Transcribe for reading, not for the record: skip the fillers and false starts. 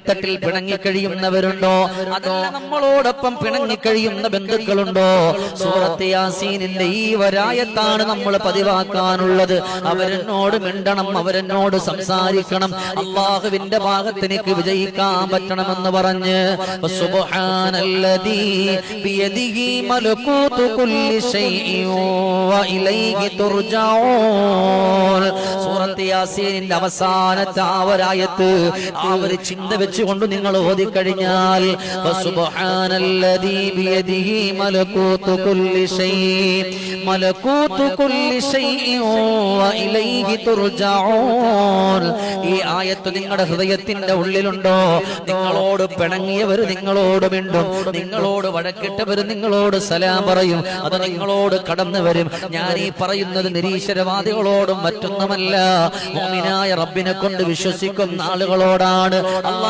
തട്ടിൽ പിണങ്ങിക്കഴിയുന്നവരുണ്ടോ? അതല്ല നമ്മളോടൊപ്പം പിണങ്ങിക്കഴിയുന്ന ബന്ധുക്കളുണ്ടോ? സൂറത്ത് യാസീനിന്റെ ഈ വരായത്താണ് നമ്മൾ പതിവാക്കാനുള്ളത്. അവരെന്നോട് മിണ്ടണം, അവരെന്നോട് സംസാരിക്കണം, അല്ലാഹുവിന്റെ ഭാഗത്ത് എനിക്ക് വിജയിക്കാൻ പറ്റണമെന്ന് പറഞ്ഞ് സുബ്ഹാനല്ലദീ ബിയദിഹി മലകൂതു കുല്ലി ശൈഇൻ വ ഇലൈഹി തുർജഊൻ. സൂറത്ത് യാസീനിന്റെ അവസാനത്തെ ആ വരായത്ത് ആ ഒരു ചിന്ത വെച്ചുകൊണ്ട് നിങ്ങൾ ഓതിക്കഴിഞ്ഞാൽ സുബ്ഹാനല്ലദീ ബിയദിഹി മലകൂതു കുല്ലി ശൈഇൻ മലകൂതു കുല്ലി ശൈഇൻ വ ഇലൈഹി തുർജഊൻ. ഈ ആയത്ത് നിങ്ങളുടെ ഹൃദയത്തിന്റെ ഉള്ളിലുണ്ടോ? നിങ്ങളോട് പിണങ്ങിയവർ നിങ്ങളോട് മിണ്ടും, നിങ്ങളോട് വഴക്കിട്ടവർ നിങ്ങളോട് സലാം പറയും, അത് നിങ്ങളോട് കടന്നു വരും. ഞാൻ ഈ പറയുന്നത് നിരീശ്വരവാദികളോടും മറ്റൊന്നുമല്ല, മുഅ്മിനായ റബ്ബിനെ കൊണ്ട് വിശ്വസിക്കുന്ന ആളുകളോടാണ്. അല്ലാഹ്